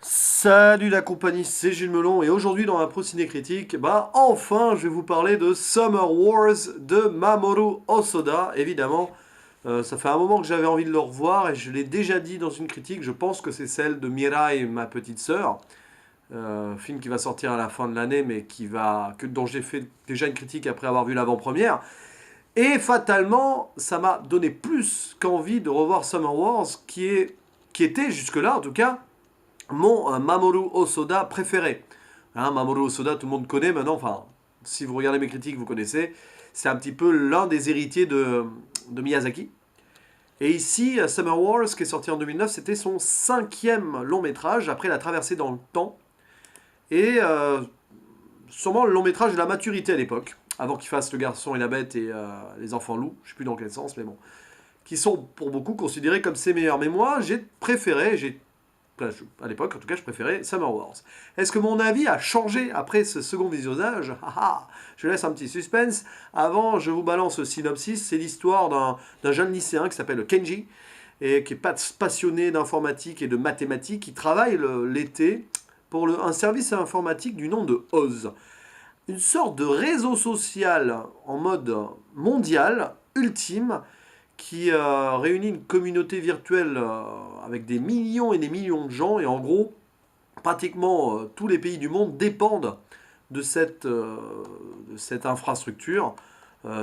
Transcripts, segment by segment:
Salut la compagnie, c'est Jules Melon et aujourd'hui dans la Pro Ciné Critique, enfin je vais vous parler de Summer Wars de Mamoru Hosoda, évidemment. Ça fait un moment que j'avais envie de le revoir et je l'ai déjà dit dans une critique, je pense que c'est celle de Mirai, ma petite sœur. Film qui va sortir à la fin de l'année mais dont j'ai fait déjà une critique après avoir vu l'avant-première. Et fatalement, ça m'a donné plus qu'envie de revoir Summer Wars qui était jusque-là en tout cas mon Mamoru Hosoda préféré. Mamoru Hosoda, tout le monde connaît maintenant, enfin, si vous regardez mes critiques, vous connaissez. C'est un petit peu l'un des héritiers de Miyazaki. Et ici, Summer Wars, qui est sorti en 2009, c'était son cinquième long métrage, après la traversée dans le temps. Et sûrement le long métrage de la maturité à l'époque, avant qu'il fasse Le Garçon et la Bête et Les Enfants Loups, je sais plus dans quel sens, mais bon. Qui sont pour beaucoup considérés comme ses meilleurs. Mais moi, j'ai préféré, à l'époque, en tout cas, je préférais Summer Wars. Est-ce que mon avis a changé après ce second visionnage? Je laisse un petit suspense. Avant, je vous balance le synopsis. C'est l'histoire d'un jeune lycéen qui s'appelle Kenji et qui est passionné d'informatique et de mathématiques, qui travaille l'été pour un service informatique du nom de Oz. Une sorte de réseau social en mode mondial, ultime, qui réunit une communauté virtuelle avec des millions et des millions de gens. Et en gros, pratiquement tous les pays du monde dépendent de cette infrastructure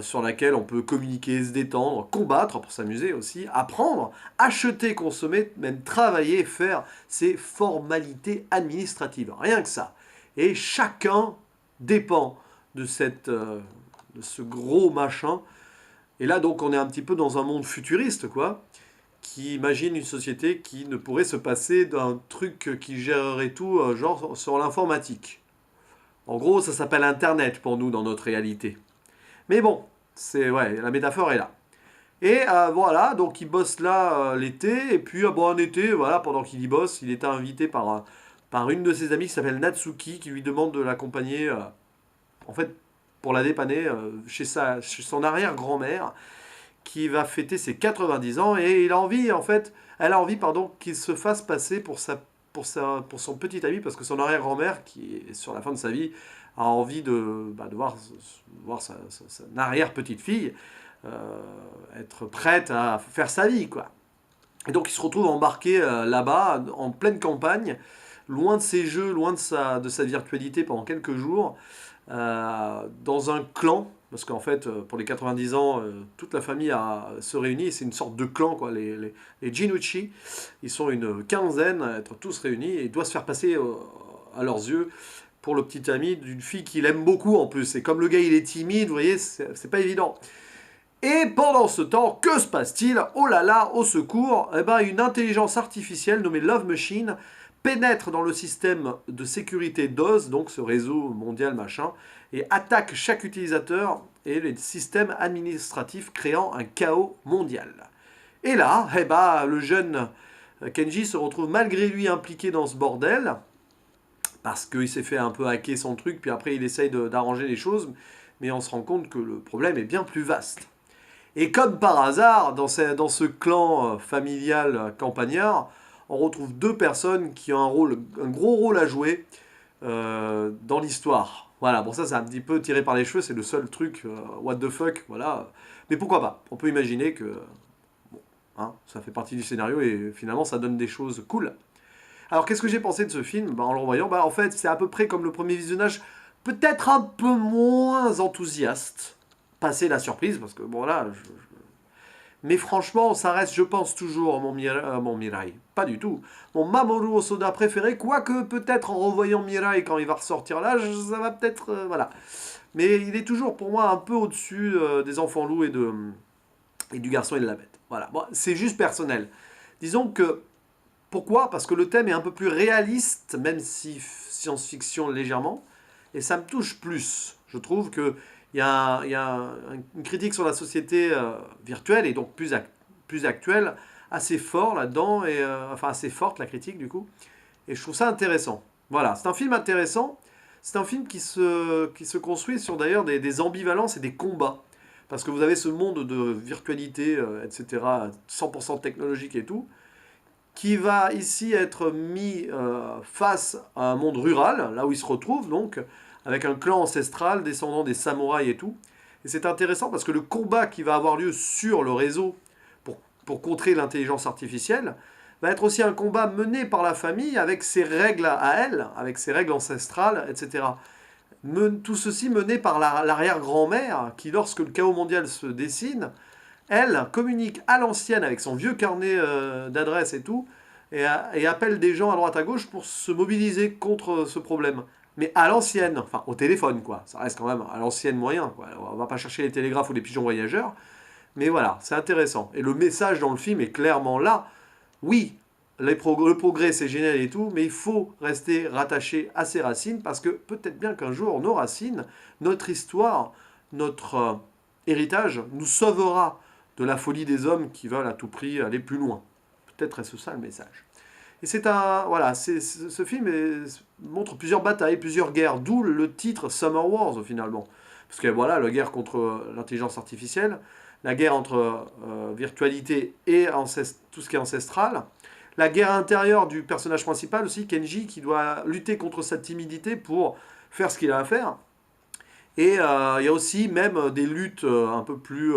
sur laquelle on peut communiquer, se détendre, combattre pour s'amuser aussi, apprendre, acheter, consommer, même travailler, faire ses formalités administratives. Rien que ça. Et chacun dépend de ce gros machin. Et là, donc, on est un petit peu dans un monde futuriste, quoi, qui imagine une société qui ne pourrait se passer d'un truc qui gérerait tout, genre sur l'informatique. En gros, ça s'appelle Internet pour nous dans notre réalité. Mais bon, ouais, la métaphore est là. Et voilà, donc il bosse là l'été, et puis bon, en été, voilà, pendant qu'il y bosse, il était invité par une de ses amies qui s'appelle Natsuki, qui lui demande de l'accompagner, en fait, pour la dépanner chez son arrière-grand-mère, qui va fêter ses 90 ans et elle a envie pardon, qu'il se fasse passer pour son petit ami parce que son arrière-grand-mère, qui est sur la fin de sa vie, a envie de voir sa arrière-petite-fille être prête à faire sa vie, quoi. Et donc il se retrouve embarqué là-bas, en pleine campagne, loin de ses jeux, loin de sa virtualité pendant quelques jours, dans un clan, parce qu'en fait, pour les 90 ans, toute la famille se réunit, c'est une sorte de clan, quoi. Les Jinuchi, ils sont une quinzaine à être tous réunis, et il doit se faire passer à leurs yeux pour le petit ami d'une fille qu'il aime beaucoup en plus. Et comme le gars il est timide, vous voyez, c'est pas évident. Et pendant ce temps, que se passe-t-il? Oh là là, au secours, une intelligence artificielle nommée Love Machine pénètre dans le système de sécurité d'Oz, donc ce réseau mondial machin, et attaque chaque utilisateur et les systèmes administratifs, créant un chaos mondial. Et là, le jeune Kenji se retrouve malgré lui impliqué dans ce bordel, parce qu'il s'est fait un peu hacker son truc, puis après il essaye d'arranger les choses, mais on se rend compte que le problème est bien plus vaste. Et comme par hasard, dans ce clan familial campagnard, on retrouve deux personnes qui ont un gros rôle à jouer dans l'histoire. Voilà, bon ça c'est un petit peu tiré par les cheveux, c'est le seul truc, what the fuck, voilà. Mais pourquoi pas? On peut imaginer que ça fait partie du scénario et finalement ça donne des choses cool. Alors qu'est-ce que j'ai pensé de ce film en le revoyant? En fait c'est à peu près comme le premier visionnage, peut-être un peu moins enthousiaste. Passer la surprise, parce que bon là, mais franchement, ça reste, je pense, toujours mon Mirai. Pas du tout. Mon Mamoru Hosoda préféré, quoique peut-être en revoyant Mirai quand il va ressortir là, ça va peut-être... voilà. Mais il est toujours pour moi un peu au-dessus des Enfants Loups et du Garçon et de la Bête. Voilà. Bon, c'est juste personnel. Disons que... Pourquoi? Parce que le thème est un peu plus réaliste, même si science-fiction légèrement, et ça me touche plus. Je trouve que il y a une critique sur la société virtuelle et donc plus actuelle, assez fort là-dedans, et enfin assez forte la critique du coup, et je trouve ça intéressant. Voilà, c'est un film intéressant, c'est un film qui se construit sur d'ailleurs des ambivalences et des combats. Parce que vous avez ce monde de virtualité, etc., 100% technologique et tout, qui va ici être mis face à un monde rural, là où il se retrouve donc, avec un clan ancestral descendant des samouraïs et tout. Et c'est intéressant parce que le combat qui va avoir lieu sur le réseau pour, pour contrer l'intelligence artificielle va être aussi un combat mené par la famille avec ses règles à elle, avec ses règles ancestrales, etc. Tout ceci mené par l'arrière-grand-mère qui, lorsque le chaos mondial se dessine, elle communique à l'ancienne avec son vieux carnet d'adresses et tout, et appelle des gens à droite à gauche pour se mobiliser contre ce problème. Mais à l'ancienne, enfin au téléphone quoi, ça reste quand même à l'ancienne moyen, quoi. On va pas chercher les télégraphes ou les pigeons voyageurs, mais voilà, c'est intéressant. Et le message dans le film est clairement là. Oui, le progrès c'est génial et tout, mais il faut rester rattaché à ses racines parce que peut-être bien qu'un jour nos racines, notre histoire, notre héritage nous sauvera de la folie des hommes qui veulent à tout prix aller plus loin. Peut-être est-ce ça le message. Et c'est un voilà, ce film montre plusieurs batailles, plusieurs guerres, d'où le titre Summer Wars finalement, parce que voilà, la guerre contre l'intelligence artificielle, la guerre entre virtualité et tout ce qui est ancestral, la guerre intérieure du personnage principal aussi, Kenji, qui doit lutter contre sa timidité pour faire ce qu'il a à faire. Et il y a aussi même des luttes un peu plus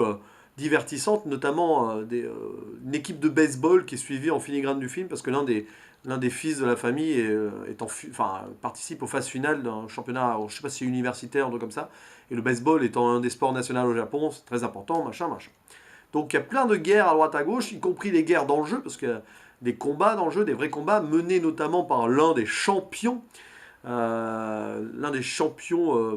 divertissantes, notamment une équipe de baseball qui est suivie en filigrane du film, parce que l'un des fils de la famille participe aux phases finales d'un championnat, je ne sais pas si c'est universitaire, un truc comme ça, et le baseball étant un des sports nationaux au Japon, c'est très important, machin, machin. Donc il y a plein de guerres à droite à gauche, y compris les guerres dans le jeu, parce qu'il y a des combats dans le jeu, des vrais combats, menés notamment par l'un des champions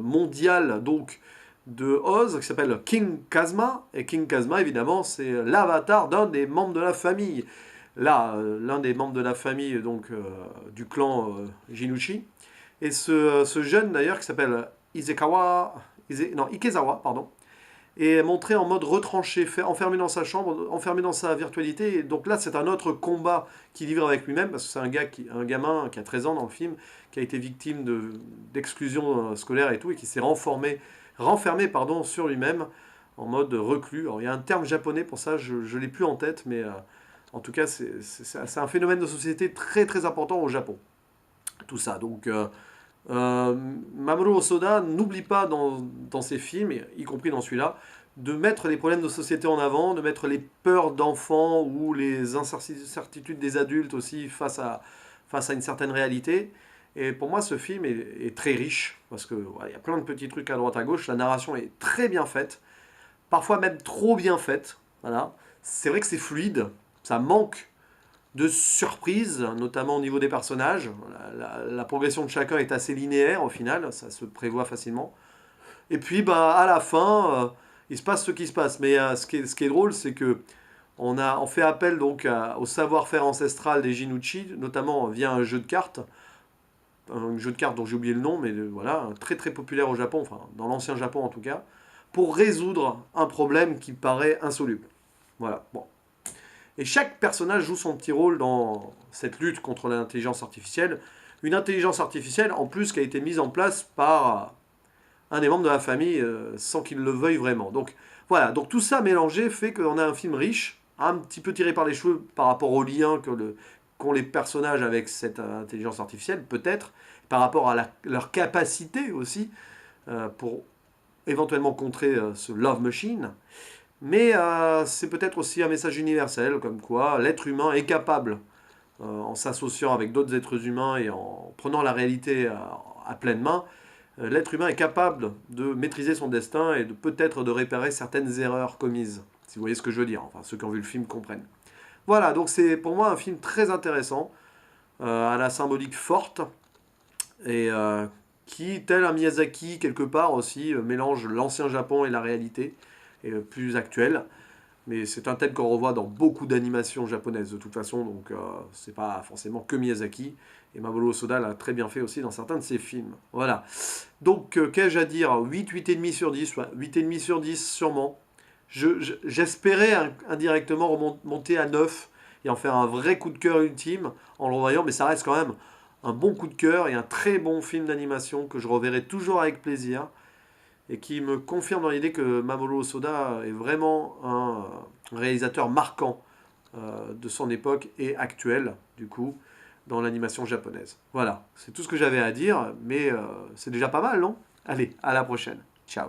mondial donc de Oz, qui s'appelle King Kazma. Et King Kazma, évidemment, c'est l'avatar d'un des membres de la famille. Là, l'un des membres de la famille donc du clan Jinuchi. Et ce jeune d'ailleurs qui s'appelle Ikezawa, pardon, est montré en mode retranché, enfermé dans sa chambre, enfermé dans sa virtualité. Et donc là, c'est un autre combat qu'il livre avec lui-même, parce que c'est un gamin qui a 13 ans dans le film, qui a été victime d'exclusion scolaire et tout, et qui s'est renfermé pardon, sur lui-même, en mode reclus. Alors, il y a un terme japonais pour ça, je ne l'ai plus en tête, mais en tout cas, c'est un phénomène de société très très important au Japon. Tout ça. Donc, Mamoru Hosoda n'oublie pas dans ses films, y compris dans celui-là, de mettre les problèmes de société en avant, de mettre les peurs d'enfants ou les incertitudes des adultes aussi face à une certaine réalité. Et pour moi, ce film est très riche, parce que voilà, il y a plein de petits trucs à droite à gauche, la narration est très bien faite, parfois même trop bien faite. Voilà. C'est vrai que c'est fluide, ça manque de surprises, notamment au niveau des personnages. La progression de chacun est assez linéaire au final, ça se prévoit facilement. Et puis bah, à la fin, il se passe ce qui se passe. Mais ce qui est drôle, c'est que on fait appel donc au savoir-faire ancestral des Jinuchi, notamment via un jeu de cartes dont j'ai oublié le nom, mais voilà, très très populaire au Japon, enfin dans l'ancien Japon en tout cas, pour résoudre un problème qui paraît insoluble. Voilà, bon. Et chaque personnage joue son petit rôle dans cette lutte contre l'intelligence artificielle. Une intelligence artificielle, en plus, qui a été mise en place par un des membres de la famille sans qu'il le veuille vraiment. Donc voilà, donc tout ça mélangé fait qu'on a un film riche, un petit peu tiré par les cheveux par rapport au lien qu'ont les personnages avec cette intelligence artificielle, peut-être, par rapport à leur capacité aussi pour éventuellement contrer ce Love Machine. Mais c'est peut-être aussi un message universel, comme quoi l'être humain est capable, en s'associant avec d'autres êtres humains et en prenant la réalité à pleine main, l'être humain est capable de maîtriser son destin et peut-être de réparer certaines erreurs commises. Si vous voyez ce que je veux dire, enfin ceux qui ont vu le film comprennent. Voilà, donc c'est pour moi un film très intéressant, à la symbolique forte, et qui, tel un Miyazaki quelque part aussi, mélange l'ancien Japon et la réalité, et plus actuelle. Mais c'est un thème qu'on revoit dans beaucoup d'animations japonaises de toute façon, donc c'est pas forcément que Miyazaki. Et Mamoru Hosoda l'a très bien fait aussi dans certains de ses films. Voilà. Donc, qu'ai-je à dire 8, 8,5 sur 10, ouais, 8,5 sur 10 sûrement. J'espérais indirectement remonter à 9 et en faire un vrai coup de cœur ultime en le revoyant, mais ça reste quand même un bon coup de cœur et un très bon film d'animation que je reverrai toujours avec plaisir et qui me confirme dans l'idée que Mamoru Hosoda est vraiment un réalisateur marquant de son époque et actuelle, du coup, dans l'animation japonaise. Voilà, c'est tout ce que j'avais à dire, mais c'est déjà pas mal, non? Allez, à la prochaine. Ciao.